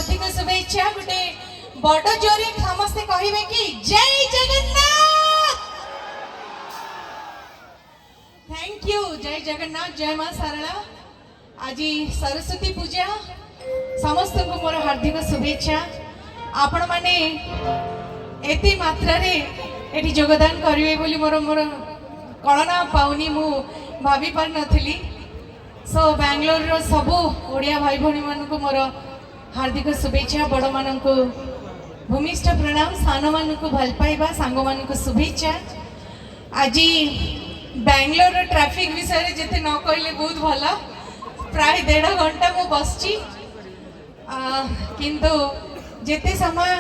हार्दिक शुभेच्छा गोटे बड़ जोरे समस्ते कहिबे कि जय जगन्नाथ। Thank you. जय जगन्नाथ, जय मां सारला। आज सरस्वती पूजा समस्त को मोर हार्दिक शुभेच्छा। आपण माने एति मात्रा रे एटी योगदान करिवे बोली मोर मोर कल्पना पाउनी, मु भाभी पार नथिली। सो बेंगलोर रो सबु ओडिया भाई भणी मान को मोर हार्दिक शुभेच्छा। बड़ मान को भूमिष्ठ प्रणाम, सान मान को भल पाइबा, सांग मान को शुभेच्छा। आज बेंगलोर रो ट्रैफिक विषय जेते न कहले बहुत भला। प्राय 1.5 घंटा मु बसची, किंतु जेते समय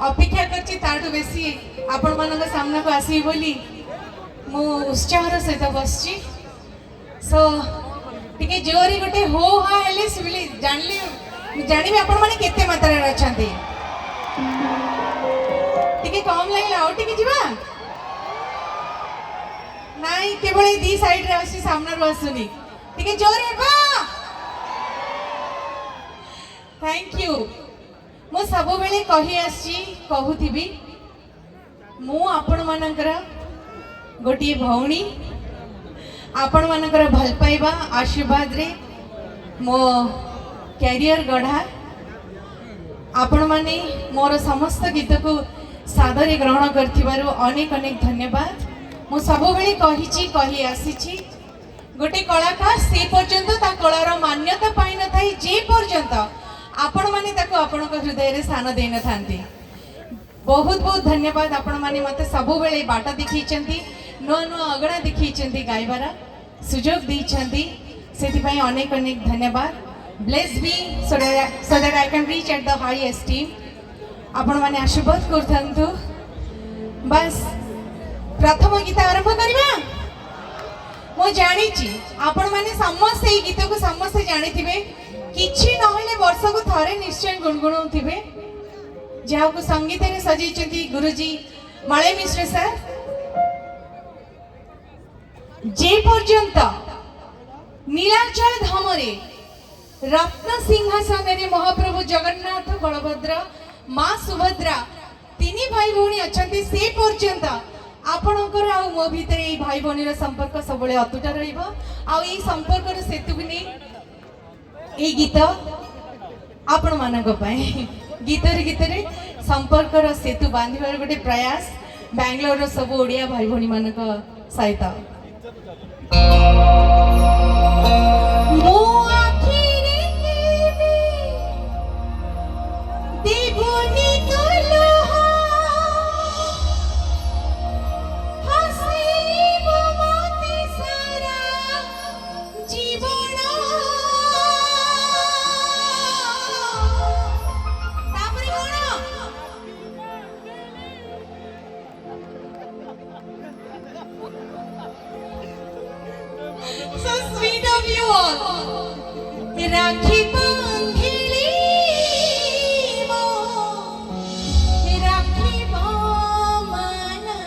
अपेक्षा करची ताठू बेसी आपण मानक सामना को आसी बोली मु उत्साहर सहित बसची। सो टिके जोरी गोटे हो हा हेले सिविली जानली जानिबे आपण माने केते मात्रा रे अछंती। टिके कम लागला आउ टिके जिबा नाई, केवल दी साइड रे आसी सामना रो आसुनी। टिके जोरे बा। Thank you. मो सब बेले कही आसी कहूथिबी मु आपण मानकर गोटे भौणी, आपण मानकर भल पाइबा आशीर्वाद रे मो कैरियर गढ़ा। आपण माने मोर समस्त गीत को सादरे ग्रहण करथिबारु अनेक अनेक धन्यवाद। मु सब बेले कही आसीची गोटे कलाकार से पर्यंत ता कलार मान्यता पाई न थाई जे पर्यंत आपण माने ताको आपण को हृदय रे स्थान देन थांती। बहुत बहुत धन्यवाद। आपण माने मते सब बेले बाट देखिचंती, नुआ नुआ अगणा देखिचंती, गायबार सुजोग दैछंती, सेति पई अनेक अनेक धन्यवाद। Bless be so that I can reach at the high esteem. आपण माने आशीर्वाद करथंतु। बस प्रथम गीत आरंभ करिबा। मो जानिची आपण माने समस्त ए गीत को समस्त जानिथिबे, किछि नहले वर्ष को थरे निश्चय गुणगुणाउथिबे। जाको संगीत रे सजैचंती गुरुजी माळे मिश्र सर। जे पर्यंत नीलाचल धामरे रत्न सिंहासन रे महाप्रभु जगन्नाथ, बलभद्र, मां सुभद्रा तीनी भाई भौणी अछंती, से पर्यंत आपणकर आ मो भितर ए भाई भौणी रो संपर्क सबले अतुट रहइबो। आ ई संपर्क रो सेतु बिनी ए गीत आपण मानक पय गीत रे संपर्क रो सेतु बांधिबार गोटे प्रयास बेंगलोर रो सब ओडिया भाई भौणी मानक सहित। मो आखिरे केबे देबोनी तोलहा हसीबो मते सारा जीवन। तापरे so sweet of you all. राखी बांधिली मो राखी बामना।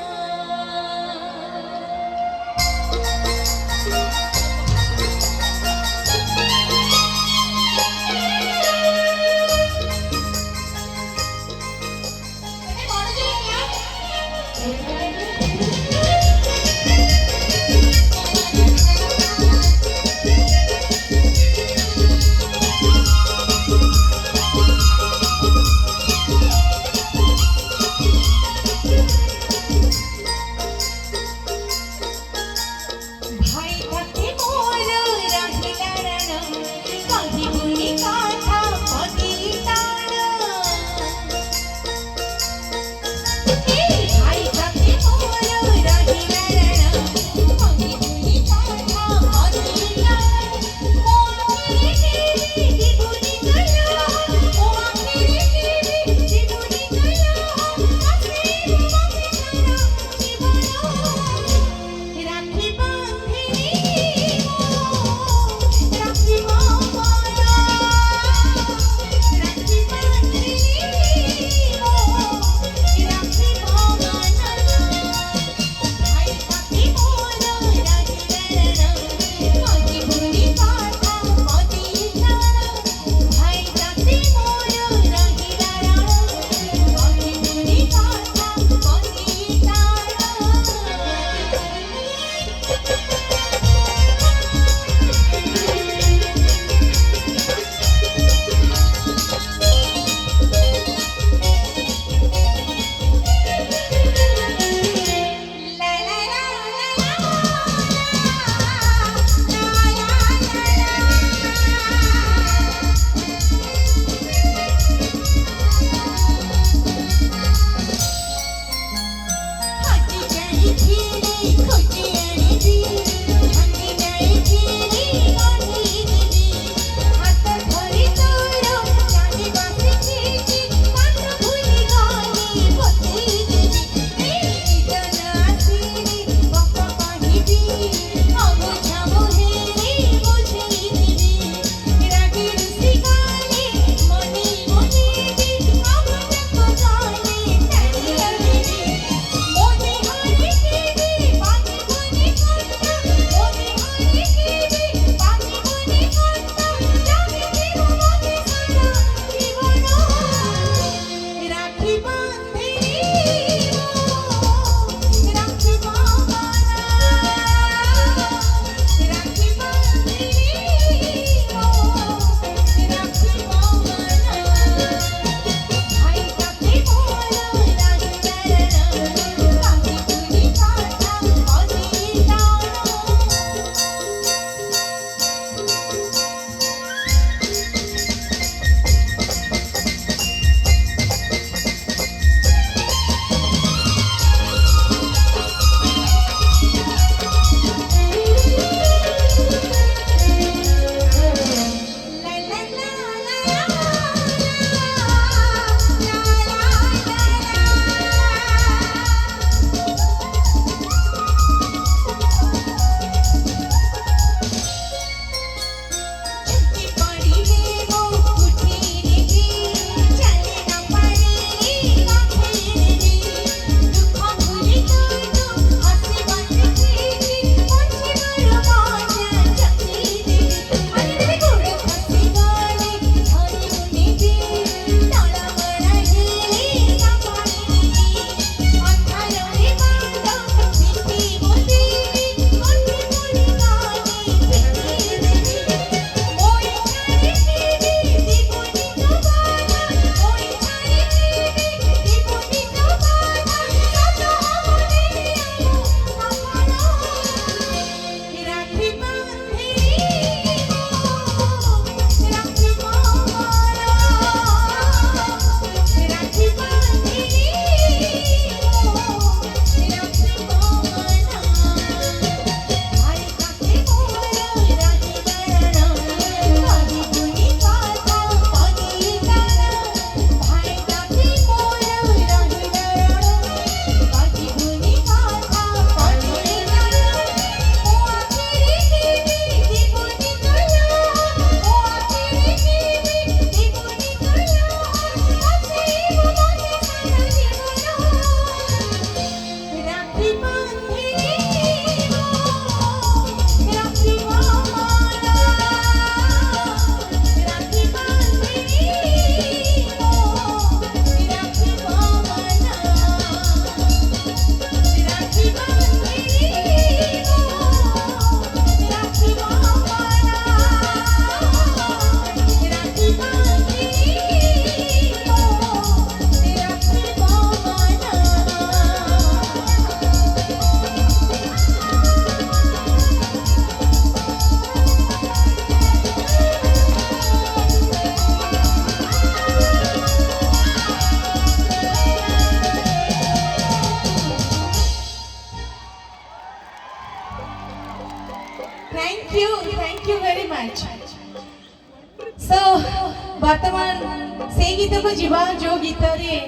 से गीत को जीवा जो गीत रे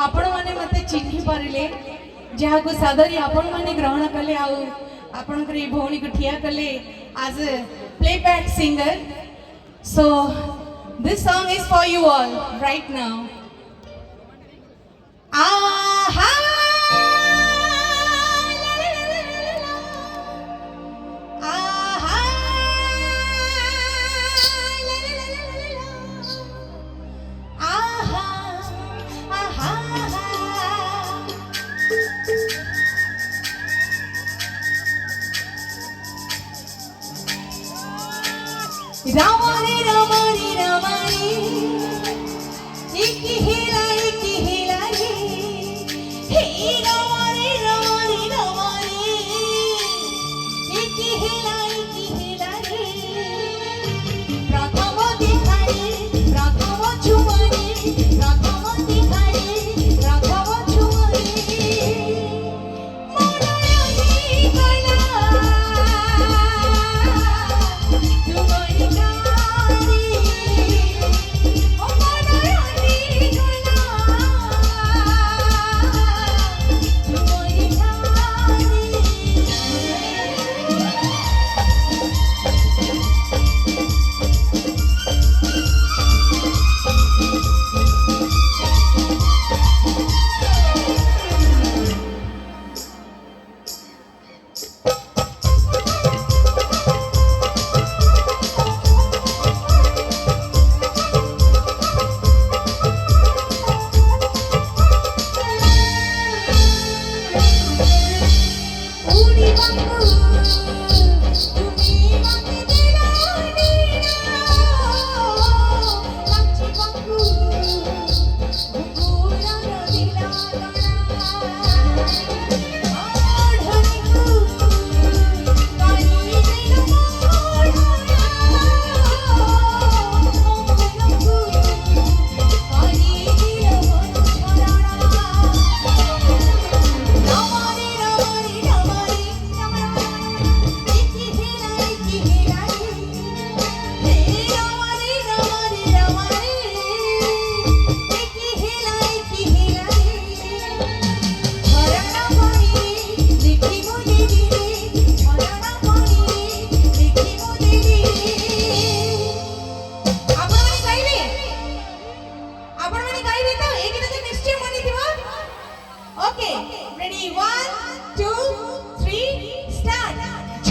आपण माने मते चिन्हि पारिले जहाँ को सादरी आपण माने ग्रहण कले आउ आपण करे भौणी को ठिया कले as a playback singer. So this song is for you all right now. Aha! Ramani, Ramani, Ramani, Iki Hila, Hey Ramani, Ramani, Ramani, Iki Hila, Prathama Dikhai, Prathama Chumani, Prathama Dikhai, Prathama Chumani, Monayani Kala.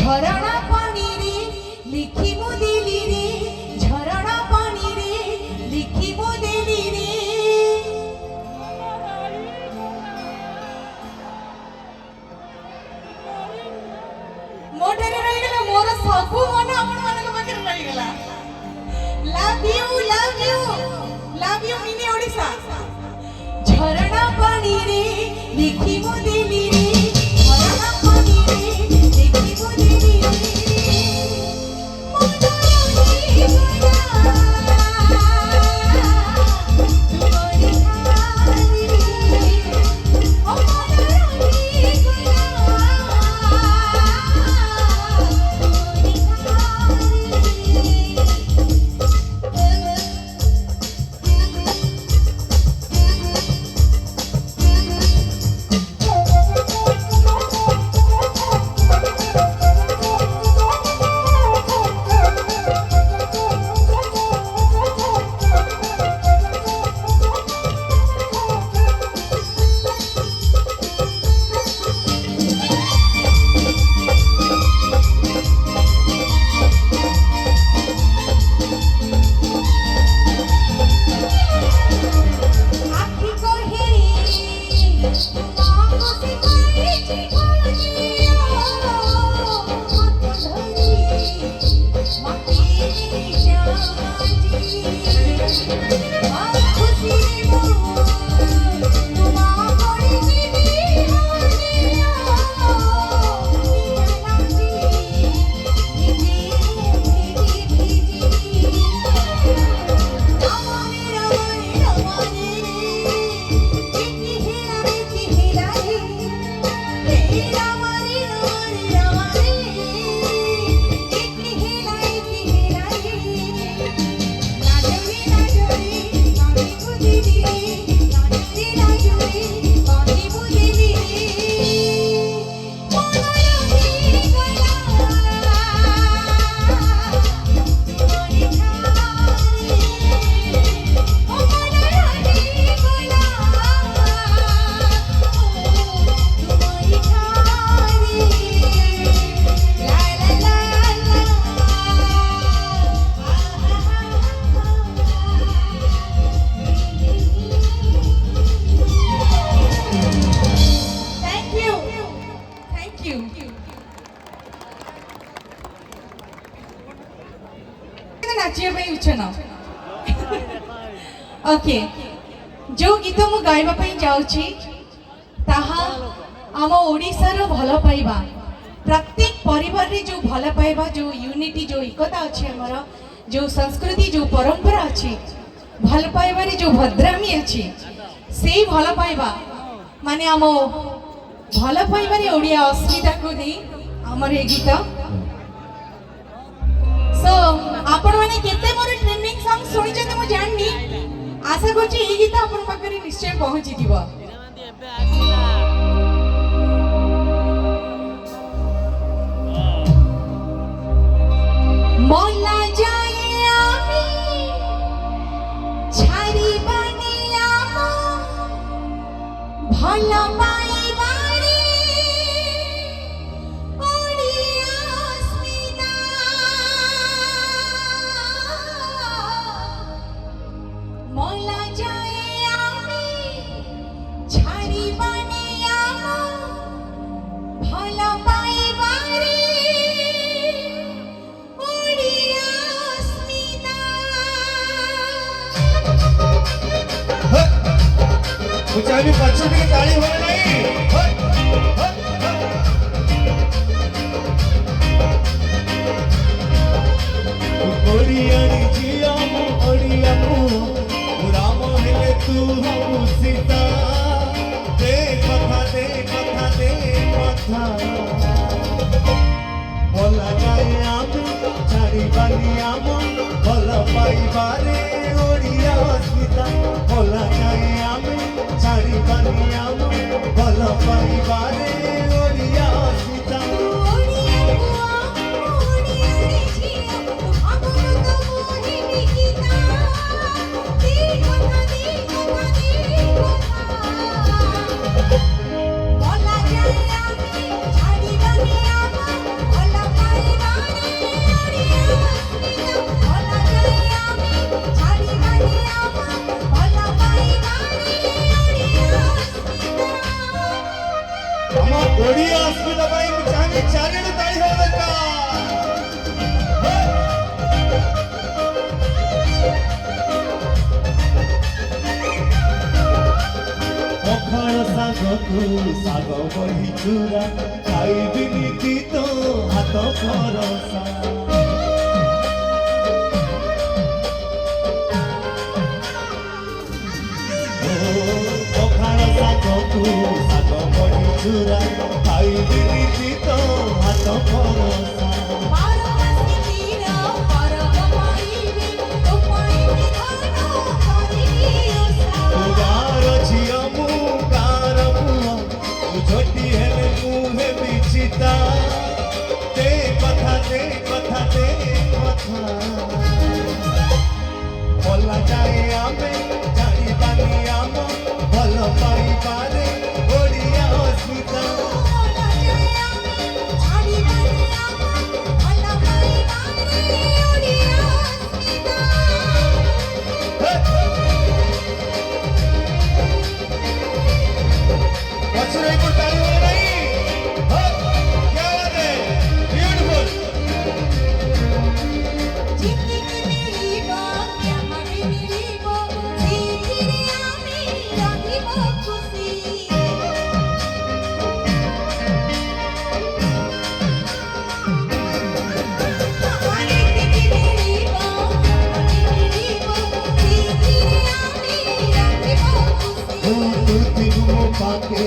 झरणा पानी रे लिखी मो दिली रे झरणा पानी रे लिखी मो दिली रे मोटरे रही गला मोर सबु मन आपण मानक पाखरे रही गला लव यू मिनी ओडिसा झरणा पानी रे लिखी मो दिली रे झरणा पानी रे लिखी मो दिली ओके जो गीत मु गाइबा पई जाउची ताहा आम ओडिशार भल पाइबा प्रत्येक परिवार रे जो भल पाइबा जो यूनिटी जो एकता अछि हमर जो संस्कृति जो परंपरा अछि भल पाइबा रे जो भद्रामी अछि से भल पाइबा माने आम भल पाइबा रे ओडिया अस्मिता को दे हमर ए गीत सो आपण माने केते मोर ट्रेंडिंग सॉन्ग सुनि जते मु जाननी आशा करछि ए गीत आपण पाखरे निश्चय पहुंची दिबो मोला जाए आमी छारी बनिया भला पाई बारी ओडिया अस्मिता मोला जाए आमी छारी बनिया भला पाई बारी ऊंचाई में बच्चों की ताली हो नहीं ओडियानी जिया मो ओडिया मो राम हेले तू हम सीता दे कथा दे कथा दे कथा बोला जाए आम छाड़ी बानी आम भला पाई बारे ओडिया सीता बोला जाए आम छाड़ी बानी आम भला पाई बारे ओडिया सीता ओडिया ओडिया रे जिया हमर तो मोहि निकिता दे कथा दे कथा दे कथा बोला जाए आमी छाड़ी बनी आमा भला पाई बारे ओडिया अस्मिता बोला जाए आमी छाड़ी बनी आमा भला पाई बारे ओडिया अस्मिता हम ओडिया अस्मिता भाई चाहे चारेण ताली हो दरकार पखाळ साग बही चूरा खाइबिनी ती तो हाथ भरोसा पखाळ साग बही चूरा खाइबिनी ती तो हाथ भरोसा मारो अस्मितीरा परब पाइबे तो पाइबे धनो करियोसा उदार झिया मुकार मुह झोटी हेले मुहे बिचिता दे कथा दे कथा दे कथा बोला जाए आमे जानी बानी आम भल पाई पारे ओडिया अस्मिता बोला जाए आमी छाड़ी बनी आमा भला पाई बारे ओडिया अस्मिता बच्चों को ताली हो नहीं क्या बात है ब्यूटीफुल जिंदगी मेरी बात क्या हमें मिली वो जीती आमी राधी वो खुशी हमारी जिंदगी मेरी बात क्या हमें मिली वो जीती आमी राधी वो खुशी तुझको पाके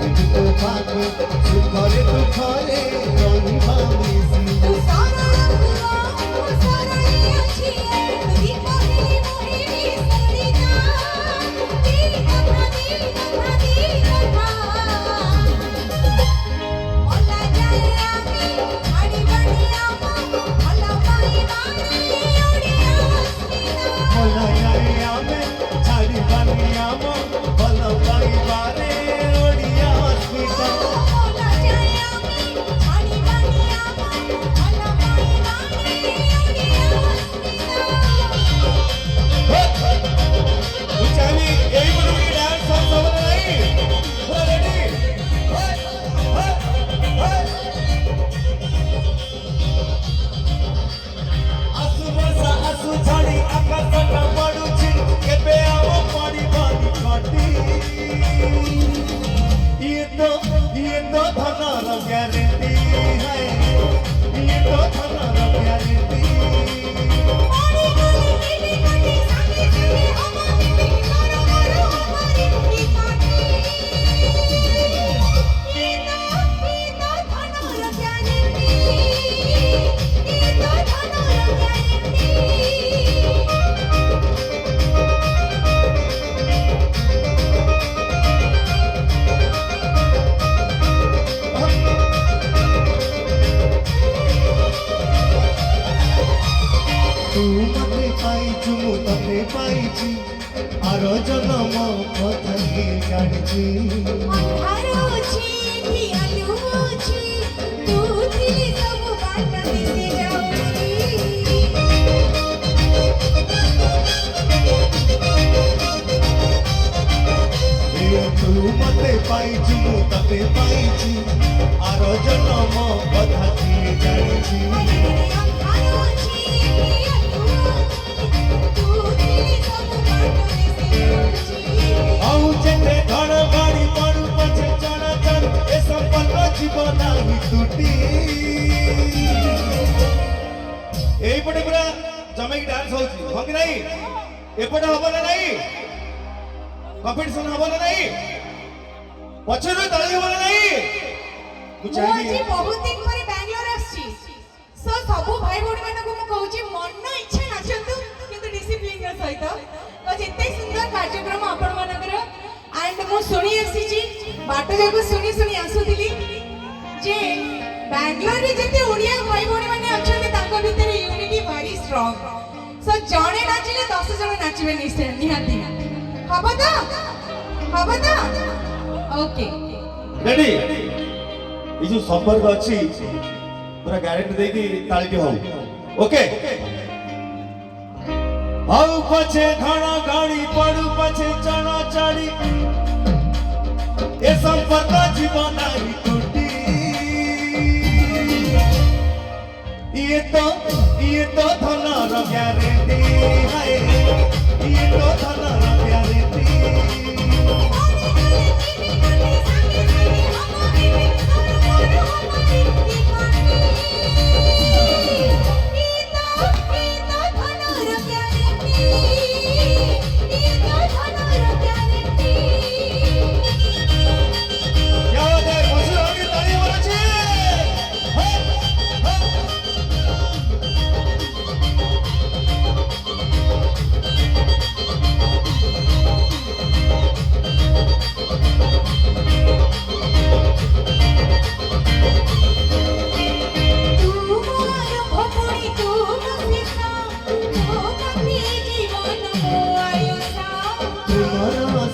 तुझको पाके सुखरे दुखरे रंगा मिसी तू सारा अच्छी है तुझी पहली मोहिनी सरिता तेरी कथा बोला जाए आमी छाड़ी बनी आमा भला पाई बारे ओडिया अस्मिता बोला जाए आमे छाड़ी बानी आम भल पाई बारे ओडिया अस्मिता बोला जाए आमी छाड़ी बनी आमा भला पाई बारे ओडिया अस्मिता उचानी यही बोलूंगी डांस सब सब नहीं पूरा रेडी आसु बसा आसु छाड़ी आकाश का पड़ुची केबे জনম কথা কি জানিছি ଅନ୍ଧାର ଅଛି ଏଠି ଆଲୁଅ ଅଛି ତୁ ଥିଲେ ସବୁ ବାଟ ଦିଶି ଯାଉଛି তু মতে পাইছি মু ততে পাইছি আর জনম কথা কি জানিছি ଅନ୍ଧାର ଅଛି ଏଠି ଆଲୁଅ ଅଛି ତୁ ଥିଲେ ସବୁ ବାଟ ଦିଶି ଯାଉଛି ଆଉ ଯେତେ ଧଣ ବାଡ଼ି ପଡୁ ପଛେ ଚଣା ଚଣ ଏ ସମ୍ପର୍କ ଯିବ ନାହିଁ ତୁଟି এইপଟେ ପୁରା ଜମେଇକି ଡ୍ୟାନ୍ସ ହଉଛି ହଁ କି ନାହିଁ ଏପଟେ ହବ ନା ନାହିଁ କମ୍ପିଟିସନ ହବ ନା ନାହିଁ ପଛରୁ ତାଳି ହବ ନା ନାହିଁ ମୁଁ ମୁଁ ଚାହିଁବି ଆଜି ବହୁତ ଦିନ ପରେ ବାଙ୍ଗାଲୋର ଆସିଛି ସୋ ସବୁ ଭାଇ ଭଉଣୀ ମାନଙ୍କୁ ମୁଁ କହୁଛି ମନ ଇଚ୍ଛା ନାଚନ୍ତୁ କିନ୍ତୁ ଡିସିପ୍ଲିନର ସହିତ ତ ଯେତେ ସୁନ୍ଦର କାର୍ଯ୍ୟକ୍ରମ ଆପଣମାନଙ୍କର ଆଣ୍ଡ ମୁଁ ଶୁଣି ଆସିଛି ବାଟ ଯାକ ଶୁଣି ଶୁଣି ଆସୁଥିଲି ଯେ ବାଙ୍ଗାଲୋରରେ ଯେତେ ଓଡ଼ିଆ ଭାଇ ଭଉଣୀ ମାନେ ଅଛନ୍ତି ତାଙ୍କ ଭିତରେ ୟୁନିଟି ଭାରି ଷ୍ଟ୍ରଙ୍ଗ ସୋ ଜଣେ ନାଚିଲେ 10 ଜଣ ନାଚିବେ ନିଶ୍ଚୟ ନିହାତି ହବ ତ ଓକେ ରେଡି এই যে সম্পর্ক ଅଛି পুরা গ্যারেন্টি ଦେଇକି ତାଳିଟି ହଉ ଓକେ ହଉ ପଛେ ଧଣ ଗାଡ଼ି ପଡୁ ପଛେ ଚଣ ଚଢି ଏ ସମ୍ପର୍କ ଯିବ ନାହିଁ ଟୁଟି ଇଏ ତ ଧନର ଗ୍ୟାରେଣ୍ଟି ହାଏ ଇଏ ତ ଧନର ଗ୍ୟାରେଣ୍ଟି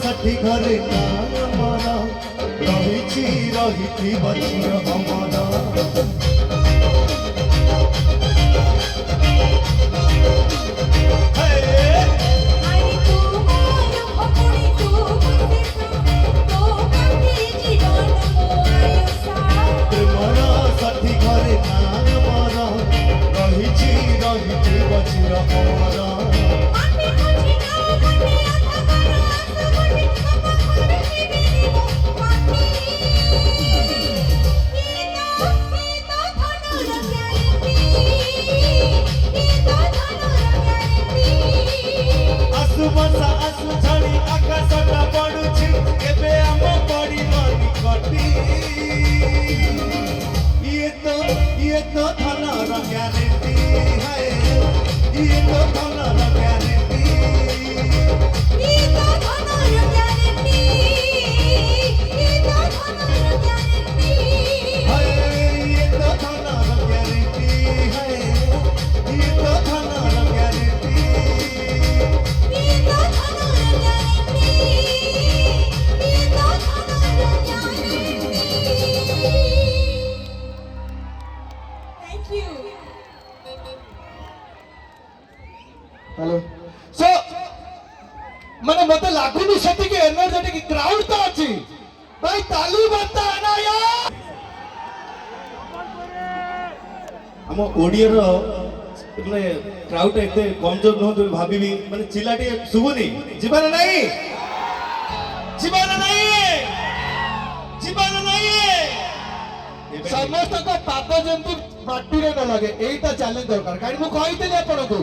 ষাঠি ঘরে নামর রহিছি বছির অমর প্রেমর ষাঠি ঘরে নামর রহিছি বছির অমর ଆସୁ ବର୍ଷା ଆସୁ ଝଡ଼ି ଆକାଶଟା ପଡୁଛି ଏବେ ଆମ ପଡ଼ିବନି କଟି ଇଏ ତ ଧନର ଗ୍ୟାରେଣ୍ଟି ହାଏ ଇଏ ତ ଧନର ଗ୍ୟାରେଣ୍ଟି ହାଏ ଇଏ ତ ଧନର ଗ୍ୟାରେଣ୍ଟି ହାଏ ଇଏ ତ ଧନର ଗ୍ୟାରେଣ୍ଟି Thank you. हेलो सो माने मते लागुनी सेटिके एनर्जेटिक क्राउड तो अछि भाई ताली बजता है ना यार ଆମ ଓଡ଼ିଆର ମାନେ କ୍ରାଉଡ୍ ଏତେ କମଜୋର ନୁହଁ ବୋଲି ଭାବିବି ମାନେ ଚିଲାଟି ଶୁଭୁନି ଯିବା ନା ନାହିଁ समस्त को पाप जंतु माटी रे न लगे एटा चैलेंज दरकार काई मु कहितले आपण को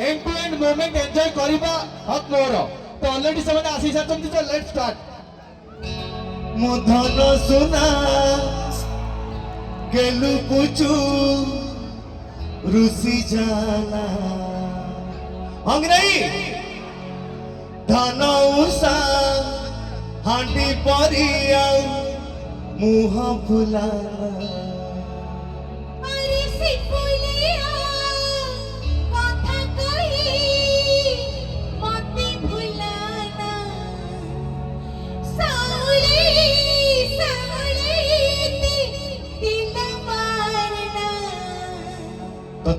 end to end moment enjoy करिबा हक मोर तो ऑलरेडी समय आसी साचंती तो लेट्स स्टार्ट ମୋ ଧନ ସୁନା ଗେଲୁ ପୁଚୁ ରୁଷି ଜାଲା ହଙ୍ଗ ନାହିଁ ଧାନ ଉଷା ହାଣ୍ଡି ପରି ଆଉ ମୁହଁ ଫୁଲାଲା अरे सिपुलिया कथा कही मते भुलाना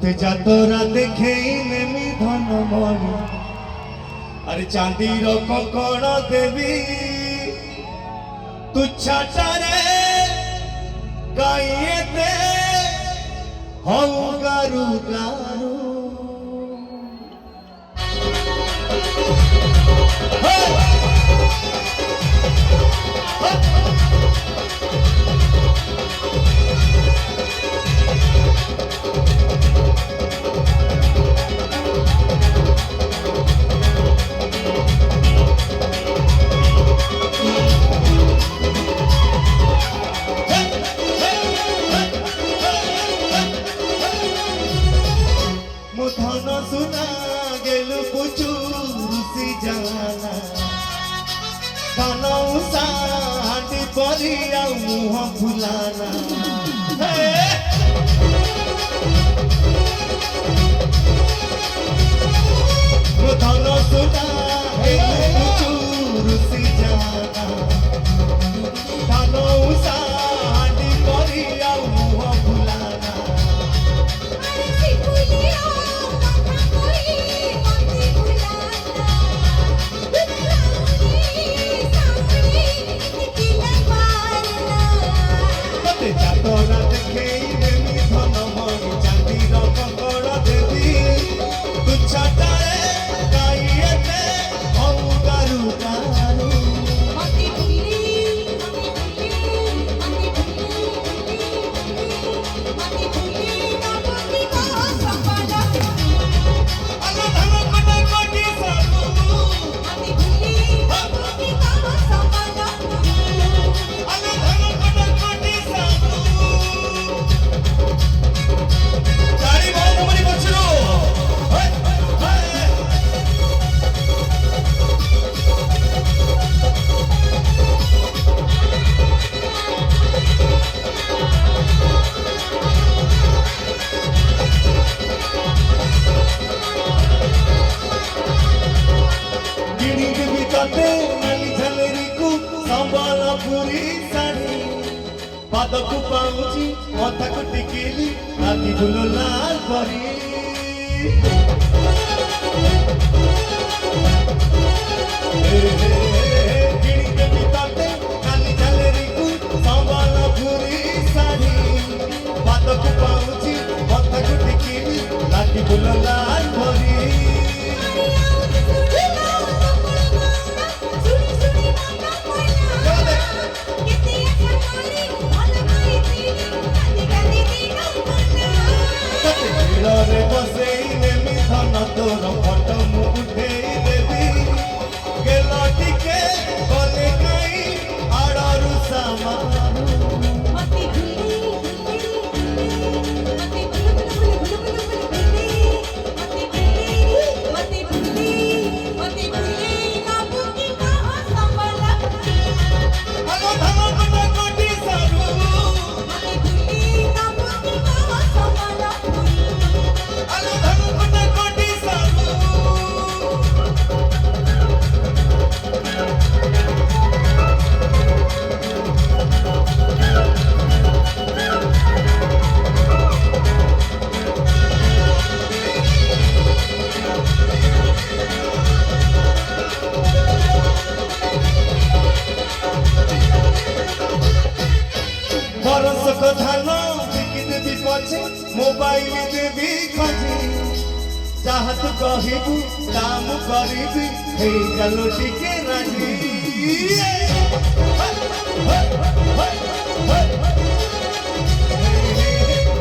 তোতে যাতরা দেখেই নেমি ধনমণি আরে চাঁদির ককণ দেবী তুচ্ছাটারে গাইয়েতে হউ গারু গারু ধন সুনা গেল পুচুরুসি জানা ধন উষা হাঁটি পরি আউ মুহ ফুলানা ধন সুনা গেল পুচুরুসি জানা ধন উষা হাঁটি পরি আউ মুহ ফুলানা যাতরা দেখেই নেমি ধনমণি চাঁদির ককণ দেবী তুচ্ছাটারে গাইয়েতে হউ গারু গারু আলো ধন কোটি কোটি সাধু আলো ধন কোটি কোটি সাধু চারি বন্ধুমণি বলছিল কিনি দেবী তাতে নালি ঝালেরিକୁ ସମ୍ବଲପୁରୀ ଶାଢ଼ୀ ପାଦକୁ ପାଉଁଜି ମଥାକୁ ଟିକିଲି ଆଖି ଫୁଲ ଲାଲ ପରି କିଣି ଦେବି ତାତେ ନାଲି ଝାଲେରିକୁ ସମ୍ବଲପୁରୀ ଶାଢ଼ୀ ପାଦକୁ ପାଉଁଜି ମଥାକୁ ଟିକିଲି ଆଖି ଫୁଲ ଲାଲ ପରି ରେ ବସେଇ ନେମି ଧନ ତୋର ଫଟୋ ମୁଁ ଉଠେଇ ଦେବି ଗେଲ ଟିକେ ଗଲେ କାଇଁ ଆଡ଼ରୁ ସାମାରୁ ଆଲୋ ଧନ କୋଟି କୋଟି ସାରୁ ଆଲୋ ଧନ କୋଟି କୋଟି ସାରୁ বরষক ধান বিকি দেবি পছে মোবাইল দেবি খজি যাহা তু কহিবু তা মু করিবি হেই গেল টিকে রাজি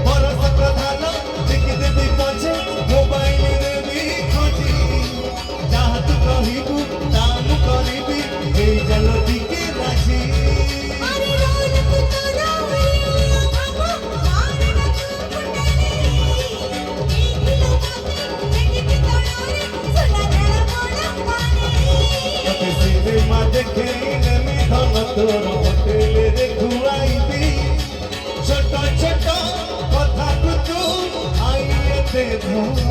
বরষক ধান বিকি দেবি পছে মোবাইল দেবি খজি যাহা তু কহিবু তা মু করিবি হেই গেল টিকে রাজি সিনেমা দেখেই নেমি ধন তোর হোটেলে রে ঘুরাইবি ছোট ছোট কথা তু আইয়েতে ধর